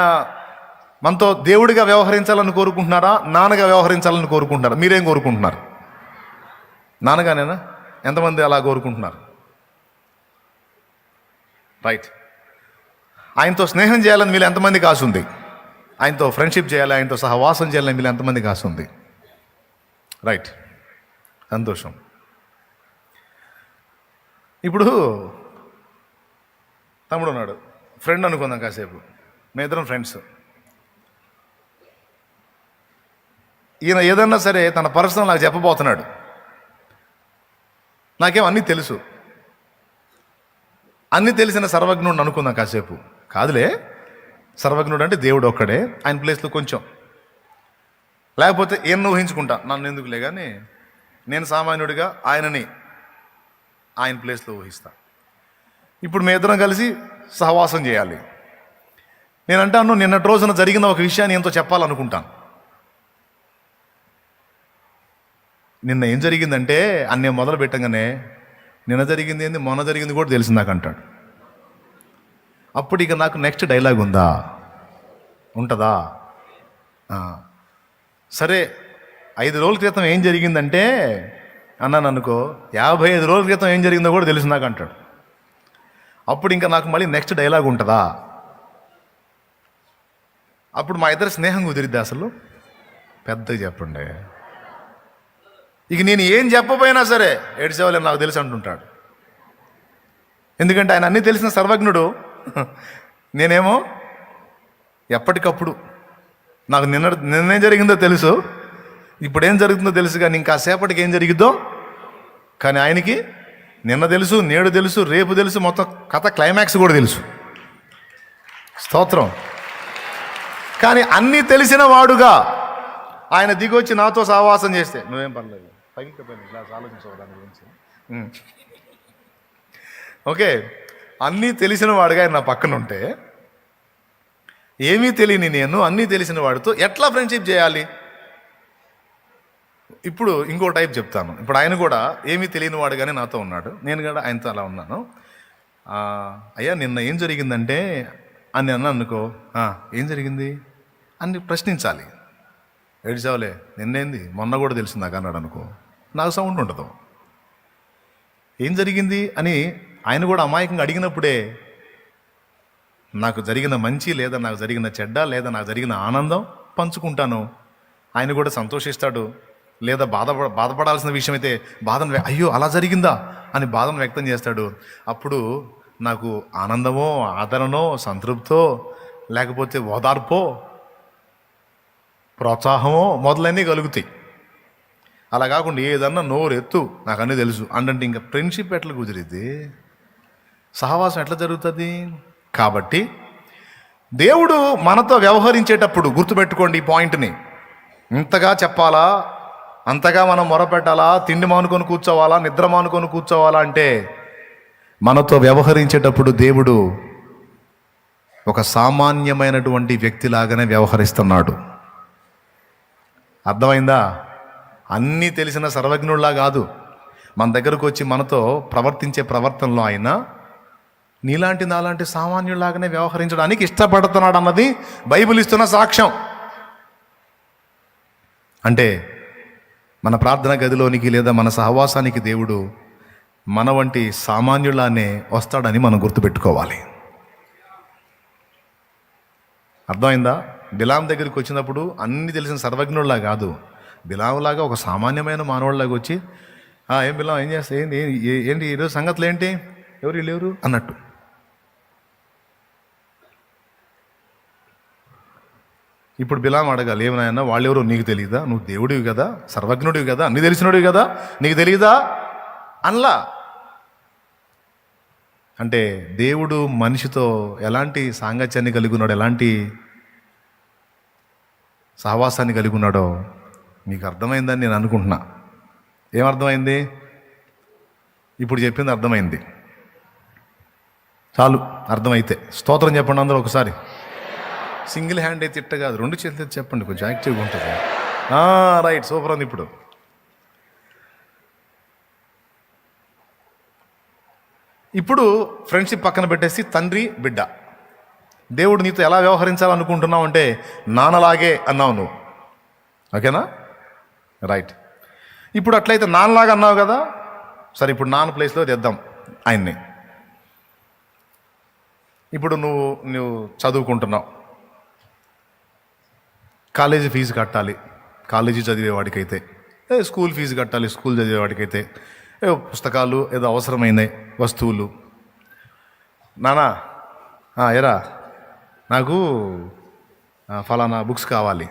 మనతో దేవుడిగా వ్యవహరించాలని కోరుకుంటున్నారా, నాన్నగా వ్యవహరించాలని కోరుకుంటున్నారా? మీరేం కోరుకుంటున్నారు? నాన్నగానేనా? ఎంతమంది అలా కోరుకుంటున్నారు? రైట్. ఆయనతో స్నేహం చేయాలని మీరు ఎంతమందికి ఆశ ఉంది? ఆయనతో ఫ్రెండ్షిప్ చేయాలి, ఆయనతో సహవాసం చేయాలని మీరు ఎంతమందికి ఆశ ఉంది? రైట్, సంతోషం. ఇప్పుడు తమ్ముడు ఉన్నాడు, ఫ్రెండ్ అనుకుందాం కాసేపు, మేము ఇద్దరం ఫ్రెండ్స్. ఈయన ఏదన్నా సరే తన పర్సనల్ నాకు చెప్పబోతున్నాడు. నాకేం అన్నీ తెలుసు, అన్నీ తెలిసిన సర్వజ్ఞుడు అనుకుందాం కాసేపు. కాదులే, సర్వజ్ఞుడు అంటే దేవుడు ఒక్కడే, ఆయన ప్లేస్లో కొంచెం, లేకపోతే ఏం ఊహించుకుంటా, నన్ను ఎందుకులే కానీ నేను సామాన్యుడిగా ఆయనని ఆయన ప్లేస్లో ఊహిస్తా. ఇప్పుడు మీ ఇద్దరం కలిసి సహవాసం చేయాలి. నేను అంటాను, నిన్నటి రోజున జరిగిన ఒక విషయాన్ని ఎంతో చెప్పాలనుకుంటాను. నిన్న ఏం జరిగిందంటే అన్నీ మొదలు పెట్టగానే నిన్న జరిగింది ఏంది, మొన్న జరిగింది కూడా తెలిసింది నాకు అంటాడు. అప్పుడు ఇక నాకు నెక్స్ట్ డైలాగ్ ఉంటుందా? సరే 5 రోజుల క్రితం ఏం జరిగిందంటే అన్నాను అనుకో, 55 రోజుల క్రితం ఏం జరిగిందో కూడా తెలుసు నాకు అంటాడు. అప్పుడు ఇంకా నాకు మళ్ళీ నెక్స్ట్ డైలాగ్ ఉంటుందా? అప్పుడు మా ఇద్దరు స్నేహం కుదిరిద్ది అసలు? పెద్దగా చెప్పండి. ఇక నేను ఏం చెప్పపోయినా సరే ఏడ్చేవాళ్ళని నాకు తెలుసు అంటుంటాడు. ఎందుకంటే ఆయన అన్నీ తెలిసిన సర్వజ్ఞుడు, నేనేమో ఎప్పటికప్పుడు నాకు నిన్నేం జరిగిందో తెలుసు, ఇప్పుడు ఏం జరుగుతుందో తెలుసు, కానీ ఇంకా సేపటికి ఏం జరిగిద్దో కానీ ఆయనకి నిన్న తెలుసు, నేడు తెలుసు, రేపు తెలుసు, మొత్తం కథ క్లైమాక్స్ కూడా తెలుసు. స్తోత్రం. కానీ అన్నీ తెలిసిన వాడుగా ఆయన దిగొచ్చి నాతో సహవాసం చేస్తే నువ్వేం పర్లేదు, తగ్గిపోయింది ఇలా ఆలోచించవు దాని గురించి. ఓకే, అన్నీ తెలిసిన వాడుగా ఆయన నా పక్కన ఉంటే, ఏమీ తెలియని నేను అన్నీ తెలిసిన వాడితో ఎట్లా ఫ్రెండ్షిప్ చేయాలి? ఇప్పుడు ఇంకో టైప్ చెప్తాను. ఇప్పుడు ఆయన కూడా ఏమీ తెలియని వాడుగానే నాతో ఉన్నాడు, నేను కూడా ఆయనతో అలా ఉన్నాను. అయ్యా నిన్న ఏం జరిగిందంటే అని అన్నా అనుకో, ఏం జరిగింది అని ప్రశ్నించాలి. ఏడ్చావులే, నిన్నేంది, మొన్న కూడా తెలిసింది నాకు అన్నాడు అనుకో, నాకు సౌండ్ ఉండదు. ఏం జరిగింది అని ఆయన కూడా అమాయకంగా అడిగినప్పుడే నాకు జరిగిన మంచి లేదా నాకు జరిగిన చెడ్డ లేదా నాకు జరిగిన ఆనందం పంచుకుంటాను. ఆయన కూడా సంతోషిస్తాడు. లేదా బాధపడాల్సిన విషయం అయితే బాధను, అయ్యో అలా జరిగిందా అని బాధను వ్యక్తం చేస్తాడు. అప్పుడు నాకు ఆనందమో, ఆదరణో, సంతృప్తో, లేకపోతే ఓదార్పో, ప్రోత్సాహమో మొదలన్నీ కలుగుతాయి. అలా కాకుండా ఏదన్నా నోరెత్తు నాకు అన్నీ తెలుసు అంటే ఇంకా ఫ్రెండ్షిప్ ఎట్లా కుదిరిద్ది, సహవాసం ఎట్లా జరుగుతుంది? కాబట్టి దేవుడు మనతో వ్యవహరించేటప్పుడు గుర్తుపెట్టుకోండి ఈ పాయింట్ని. ఇంతగా చెప్పాలా, అంతగా మనం మొరపెట్టాలా, తిండి మానుకొని కూర్చోవాలా, నిద్ర మానుకొని కూర్చోవాలా అంటే మనతో వ్యవహరించేటప్పుడు దేవుడు ఒక సామాన్యమైనటువంటి వ్యక్తిలాగానే వ్యవహరిస్తున్నాడు. అర్థమైందా? అన్నీ తెలిసిన సర్వజ్ఞుల్లా కాదు. మన దగ్గరకు వచ్చి మనతో ప్రవర్తించే ప్రవర్తనలో ఆయన నీలాంటి నాలాంటి సామాన్యులాగానే వ్యవహరించడానికి ఇష్టపడుతున్నాడు అన్నది బైబిల్ ఇస్తున్న సాక్ష్యం. అంటే మన ప్రార్థన గదిలోనికి లేదా మన సహవాసానికి దేవుడు మన వంటి సామాన్యులానే వస్తాడని మనం గుర్తుపెట్టుకోవాలి. అర్థమైందా? బిలాం దగ్గరికి వచ్చినప్పుడు అన్నీ తెలిసిన సర్వజ్ఞుల్లా కాదు, బిలాంలాగా ఒక సామాన్యమైన మానవుడిలాగా వచ్చి ఏం బిలాం ఏం చేస్తా, ఏంటి ఈరోజు సంగతులు ఏంటి, ఎవరు లేరు అన్నట్టు. ఇప్పుడు బిలాం అడగాలి, ఏమైనా వాళ్ళెవరో నీకు తెలియదా, నువ్వు దేవుడివి కదా, సర్వజ్ఞుడివి కదా, అన్ని తెలిసినోడివి కదా, నీకు తెలియదా అనలా. అంటే దేవుడు మనిషితో ఎలాంటి సాంగత్యాన్ని కలిగి ఉన్నాడు, ఎలాంటి సహవాసాన్ని కలిగి ఉన్నాడో మీకు అర్థమైందని నేను అనుకుంటున్నా. ఏమర్థమైంది? ఇప్పుడు చెప్పింది అర్థమైంది. చాలు, అర్థమైతే స్తోత్రం చెప్పండి అందరూ ఒకసారి. సింగిల్ హ్యాండ్ అయితే తిట్ట కాదు, 2 చేతులు చెప్పండి, కొంచెం యాక్టివ్గా ఉంటుంది. రైట్, సూపర్ ఉంది. ఇప్పుడు ఫ్రెండ్షిప్ పక్కన పెట్టేసి తండ్రి బిడ్డ, దేవుడు నీతో ఎలా వ్యవహరించాలనుకుంటున్నావు అంటే నాన్నలాగే అన్నావు నువ్వు, ఓకేనా? రైట్. ఇప్పుడు అట్లయితే నాన్నలాగా అన్నావు కదా, సరే ఇప్పుడు నాన్న ప్లేస్లో తెద్దాం ఆయన్ని. ఇప్పుడు నువ్వు చదువుకుంటున్నావు, కాలేజీ ఫీజు కట్టాలి, కాలేజీ చదివేవాడికైతే, స్కూల్ ఫీజు కట్టాలి, స్కూల్ చదివేవాడికైతే, పుస్తకాలు ఏదో అవసరమైన వస్తువులు. నానా ఎరా నాకు ఫలానా బుక్స్ కావాలి,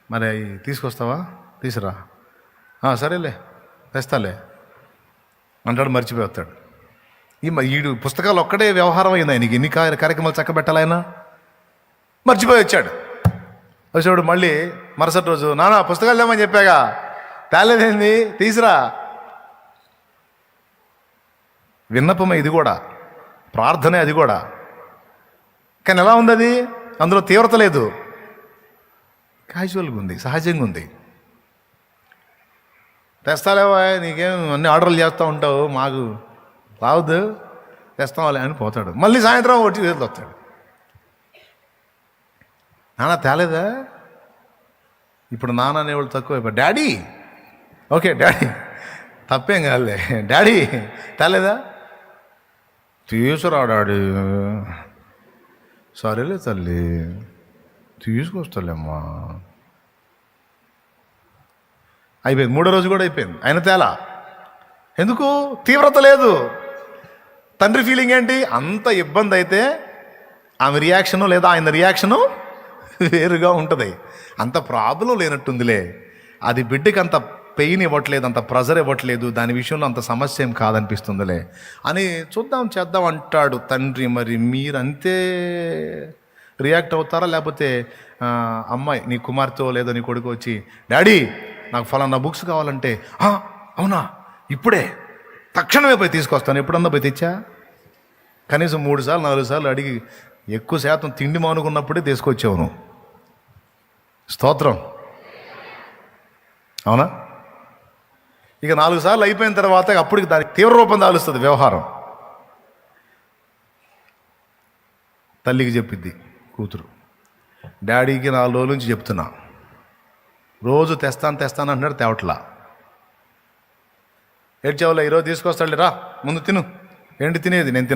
మరి అవి తీసుకొస్తావా? తీసురా. సరేలే తెస్తాలే అంటాడు, మర్చిపోయి వస్తాడు. ఈడు పుస్తకాలు ఒక్కడే వ్యవహారం అయింది ఆయనకి. ఎన్ని కార్యక్రమాలు చక్కబెట్టాలి ఆయన? మర్చిపోయి వచ్చాడు. వచ్చాడు మళ్ళీ మరుసటి రోజు, నానా పుస్తకాలు లేమని చెప్పాగా, తేలేదేంది, తీసురా. విన్నపమే ఇది కూడా, ప్రార్థనే అది కూడా. కానీ ఎలా ఉంది అది? అందులో తీవ్రత లేదు, క్యాజువల్గా ఉంది, సహజంగా ఉంది. తెస్తాలేవా, నీకేం అన్ని ఆర్డర్లు చేస్తూ ఉంటావు, మాకు రావద్దు, తెస్తావాలే అని పోతాడు. మళ్ళీ సాయంత్రం వచ్చి వస్తాడు, నాన్న తేలేదా? ఇప్పుడు నాన్న అనేవాళ్ళు తక్కువ. డాడీ, ఓకే డాడీ, తప్పేం కాదులే, డాడీ తేలేదా? తీసుకురా డాడీ. సరేలే తల్లి, తీసుకొస్తాలేమ్మా. అయిపోయింది. మూడో రోజు కూడా అయిపోయింది, ఆయన తేలా. ఎందుకు? తీవ్రత లేదు. తండ్రి ఫీలింగ్ ఏంటి? అంత ఇబ్బంది అయితే ఆమె రియాక్షను లేదా ఆయన రియాక్షను వేరుగా ఉంటుంది. అంత ప్రాబ్లం లేనట్టుందిలే, అది బిడ్డకి అంత పెయిన్ ఇవ్వట్లేదు, అంత ప్రెజర్ ఇవ్వట్లేదు, దాని విషయంలో అంత సమస్య ఏం కాదనిపిస్తుందిలే అని చూద్దాం చేద్దాం అంటాడు తండ్రి. మరి మీరంతే రియాక్ట్ అవుతారా? లేకపోతే అమ్మాయి నీ కుమార్తె లేదో నీ కొడుకు వచ్చి, డాడీ నాకు ఫలానా బుక్స్ కావాలంటే, అవునా ఇప్పుడే తక్షణమే పోయి తీసుకొస్తాను, ఎప్పుడన్నా పోయి తెచ్చా? కనీసం 3 సార్లు 4 సార్లు అడిగి ఎక్కువ శాతం తిండి మానుకున్నప్పుడే తీసుకొచ్చావు నువ్వు. స్తోత్రం. అవునా? ఇక 4 సార్లు అయిపోయిన తర్వాత అప్పటికి దానికి తీవ్ర రూపం దాలుస్తుంది వ్యవహారం. తల్లికి చెప్పిద్ది కూతురు, డాడీకి 4 రోజుల నుంచి చెప్తున్నా, రోజు తెస్తాను అంటున్నాడు, తేవట్లా. ఏడ్చావులే, ఈరోజు తీసుకొస్తాడు, రా ముందు తిను. ఏంటి తినేది? నేను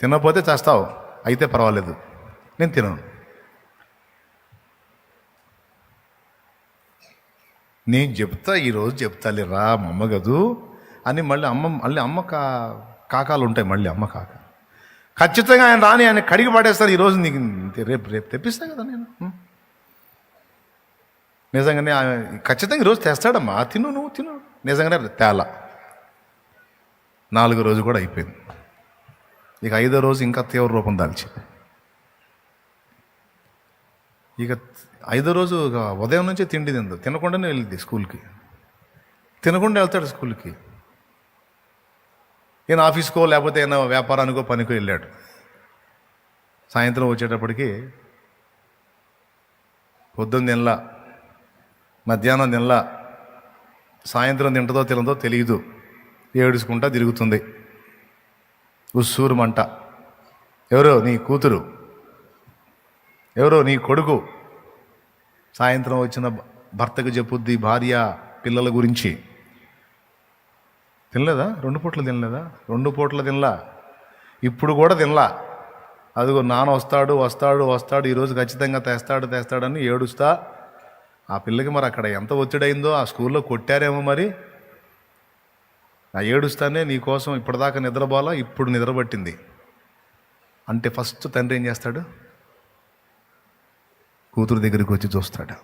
తినకపోతే చేస్తావు, అయితే పర్వాలేదు, నేను తినను. నేను చెప్తా, ఈరోజు చెప్తాలే రా అమ్మ గదు అని మళ్ళీ అమ్మ కాకాలు ఉంటాయి, మళ్ళీ అమ్మ కాక ఖచ్చితంగా ఆయన రాని, ఆయన కడిగి పడేస్తాను, ఈరోజు నీకు రేపు తెప్పిస్తా కదా నేను. నిజంగానే ఖచ్చితంగా ఈరోజు తెస్తాడమ్మా, నువ్వు తిను. నిజంగానే తేలా. 4వ రోజు కూడా అయిపోయింది. ఇక 5వ రోజు ఇంకా తీవ్ర రూపం దాల్చి, ఇక 5వ రోజు ఉదయం నుంచే తిండి తినకుండానే వెళ్ళింది స్కూల్కి, తినకుండా వెళ్తాడు స్కూల్కి. ఈయన ఆఫీస్కో లేకపోతే ఏమైనా వ్యాపారానికో పనికో వెళ్ళాడు. సాయంత్రం వచ్చేటప్పటికి పొద్దున్న తినలా, మధ్యాహ్నం తినలా, సాయంత్రం తింటదో తినదో తెలియదు, ఏడుచుకుంటా తిరుగుతుంది. ఉస్సూరు మంట. ఎవరో నీ కూతురు, ఎవరో నీ కొడుకు. సాయంత్రం వచ్చిన భర్తకు చెప్పుద్ది భార్య పిల్లల గురించి. తినలేదా? 2 పూటలు తినలేదా? 2 పూటలు తినలా, ఇప్పుడు కూడా తినలా. అదిగో నాన్న వస్తాడు ఈరోజు ఖచ్చితంగా తెస్తాడని ఏడుస్తా. ఆ పిల్లకి మరి అక్కడ ఎంత ఒత్తిడైందో, ఆ స్కూల్లో కొట్టారేమో మరి. ఆ ఏడుస్తానే నీకోసం ఇప్పటిదాకా నిద్రపోలా, ఇప్పుడు నిద్రపట్టింది అంటే ఫస్ట్ తండ్రి ఏం చేస్తాడు? కూతురు దగ్గరికి వచ్చి చూస్తాడు.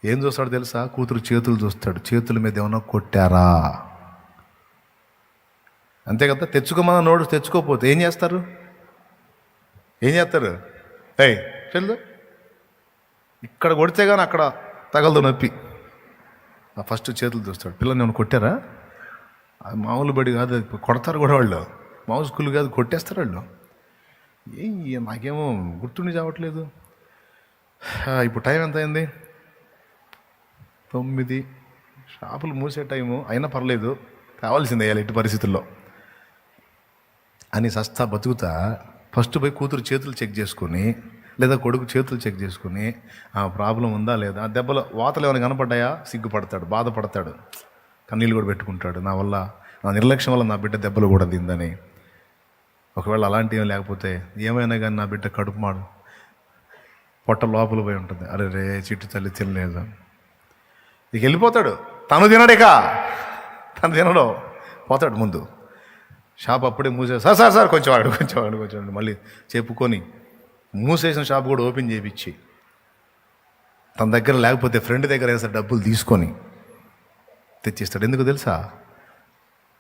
ఏం చూస్తాడు తెలుసా? కూతురు చేతులు చూస్తాడు, చేతుల మీద ఏమన్నా కొట్టారా. అంతే కదా. తెచ్చుకోమన్న నోడు తెచ్చుకోకపోతే ఏం చేస్తారు? చెల్లు ఇక్కడ కొడితే కానీ అక్కడ తగలదు నొప్పి. ఫస్ట్ చేతులు చూస్తాడు. పిల్లల్ని ఏమైనా కొట్టారా? అది మామూలు బడి కాదు, అది కొడతారు కూడా వాళ్ళు. మామూలు స్కూల్ కాదు, కొట్టేస్తారు వాళ్ళు. నాకేమో గుర్తుండి చావట్లేదు. ఇప్పుడు టైం ఎంత అయింది? 9. షాపులు మూసే టైము అయినా పర్లేదు, కావాల్సిందే వేయాలి ఇటు పరిస్థితుల్లో అని సస్తా బతుకుతా. ఫస్ట్ పోయి కూతురు చేతులు చెక్ చేసుకుని, లేదా కొడుకు చేతులు చెక్ చేసుకుని ఆ ప్రాబ్లం ఉందా లేదా. ఆ దెబ్బలు వాతలు ఏమైనా కనపడ్డాయా సిగ్గుపడతాడు, బాధపడతాడు, కన్నీళ్ళు కూడా పెట్టుకుంటాడు. నా నిర్లక్ష్యం వల్ల నా బిడ్డ దెబ్బలు కూడా తిందని. ఒకవేళ అలాంటివి లేకపోతే ఏమైనా కానీ నా బిడ్డ కడుపు మాడు పొట్ట లోపల పోయి ఉంటుంది, అరే రే చిట్టు తల్లి తినలేదు, ఇక వెళ్ళిపోతాడు. తను తినడు, పోతాడు ముందు. షాప్ అప్పుడే మూసేసి సార్ కొంచెం ఆడు మళ్ళీ చెప్పుకొని మూసేసిన షాప్ కూడా ఓపెన్ చేయించి తన దగ్గర లేకపోతే ఫ్రెండ్ దగ్గర వేసే డబ్బులు తీసుకొని తెచ్చిస్తాడు. ఎందుకు తెలుసా?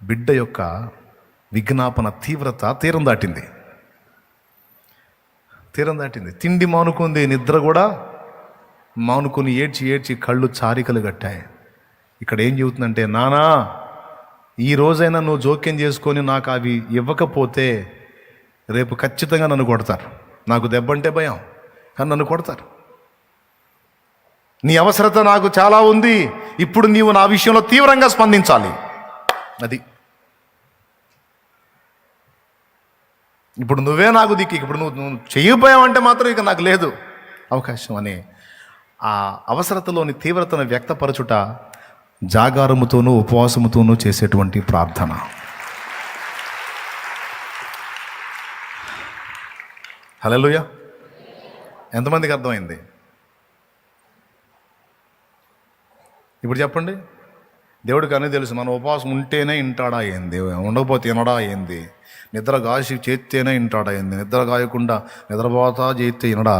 బిడ్డ యొక్క విజ్ఞాపన తీవ్రత తీరం దాటింది. తిండి మానుకుంది, నిద్ర కూడా మానుకొని ఏడ్చి కళ్ళు చారికలు కట్టాయి. ఇక్కడ ఏం చెబుతుందంటే, నానా ఈ రోజైనా నువ్వు జోక్యం చేసుకొని నాకు అవి ఇవ్వకపోతే రేపు ఖచ్చితంగా నన్ను కొడతారు. నాకు దెబ్బంటే భయం, కానీ నన్ను కొడతారు. నీ అవసరత నాకు చాలా ఉంది, ఇప్పుడు నీవు నా విషయంలో తీవ్రంగా స్పందించాలి. అది ఇప్పుడు నువ్వే నాకు దిక్కు, ఇప్పుడు నువ్వు చేయకపోయావంటే మాత్రం ఇక నాకు లేదు అవకాశం అని ఆ అవసరతలోని తీవ్రతను వ్యక్తపరచుట జాగారముతోనూ ఉపవాసముతోనూ చేసేటువంటి ప్రార్థన. హల్లెలూయా. ఎంతమందికి అర్థమైంది? ఇప్పుడు చెప్పండి. దేవుడికి అన్నీ తెలుసు. మన ఉపవాసం ఉంటేనే వింటాడా ఏంది, ఉండకపోతే వినడా ఏంది, నిద్ర గాసి చేస్తేనే వింటాడా ఏంది, నిద్ర గాయకుండా నిద్రపోతా చేస్తే వినడా?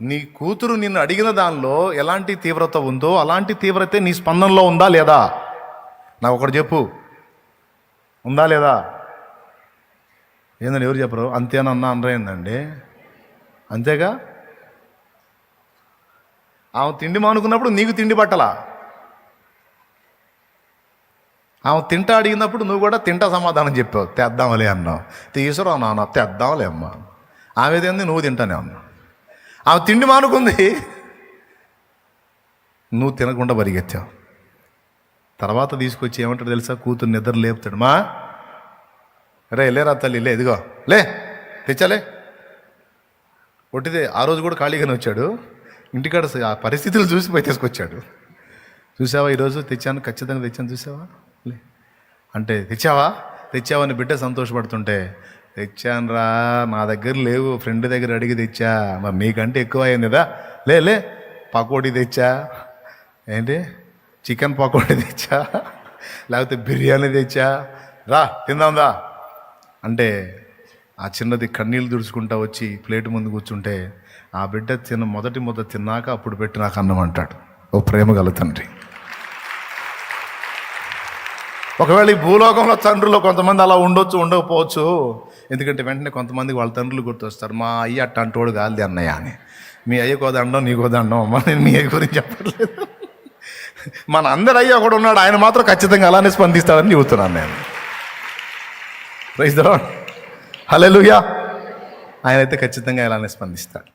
నీ కూతురు నిన్ను అడిగిన దానిలో ఎలాంటి తీవ్రత ఉందో అలాంటి తీవ్రతే నీ స్పందనలో ఉందా లేదా? నాకు ఒకటి చెప్పు, ఉందా లేదా? ఏందని ఎవరు చెప్పరు? అంతేనన్నా అనరేందండి, అంతేగా. ఆమె తిండి మానుకున్నప్పుడు నీకు తిండి పట్టలా, ఆమె తింటా అడిగినప్పుడు నువ్వు కూడా తింటా సమాధానం చెప్పావు, తెద్దాంలే అన్నావు. తీసుకురా నాన్న, తెద్దాంలే అమ్మ. ఆమెదేంది, నువ్వు తింటానే అన్నావు. ఆమె తిండి మానుకుంది, నువ్వు తినకుండా పరిగెత్తావు. తర్వాత తీసుకొచ్చి ఏమంటాడు తెలుసా? కూతురు నిద్ర లేపుతాడు. మా రే లేరా తల్లి, లే ఇదిగో లే తెచ్చాలే. ఒట్టిదే ఆ రోజు కూడా ఖాళీగానే వచ్చాడు. ఇంటికాడ ఆ పరిస్థితులు చూసి పోయి తీసుకొచ్చాడు. చూసావా ఈరోజు తెచ్చాను, ఖచ్చితంగా తెచ్చాను, చూసావా లే అంటే తెచ్చావని బిడ్డ సంతోషపడుతుంటే, తెచ్చాను రా, నా దగ్గర లేవు, ఫ్రెండ్ దగ్గర అడిగి తెచ్చా, మరి మీకంటే ఎక్కువ అయింది కదా, లే పకోడీ తెచ్చా, ఏంటి చికెన్ పకోడీ తెచ్చా, లేకపోతే బిర్యానీ తెచ్చా, రా తిందాందా అంటే ఆ చిన్నది కన్నీళ్ళు తుడుచుకుంటా వచ్చి ప్లేట్ ముందు కూర్చుంటే ఆ బిడ్డ మొదటి ముద్ద తిన్నాక అప్పుడు పెట్టి నాకు అన్నం అంటాడు. ఓ ప్రేమ గల తండ్రి. ఒకవేళ ఈ భూలోకంలో తండ్రులు కొంతమంది అలా ఉండొచ్చు, ఉండకపోవచ్చు. ఎందుకంటే వెంటనే కొంతమందికి వాళ్ళ తండ్రులు గుర్తొస్తారు. మా అయ్య అట్టంటోడు కాదు అన్నయ్య అని. మీ అయ్యకో దండం, నీకో దండం అమ్మ, నేను మీ అయ్య గురించి చెప్పట్లేదు. మన అందరి అయ్య ఒకడు ఉన్నాడు, ఆయన మాత్రం ఖచ్చితంగా అలానే స్పందిస్తాడని చెబుతున్నాను నేను. Praise the Lord. హల్లెలూయా. ఆయన అయితే ఖచ్చితంగా ఇలానే స్పందిస్తాడు.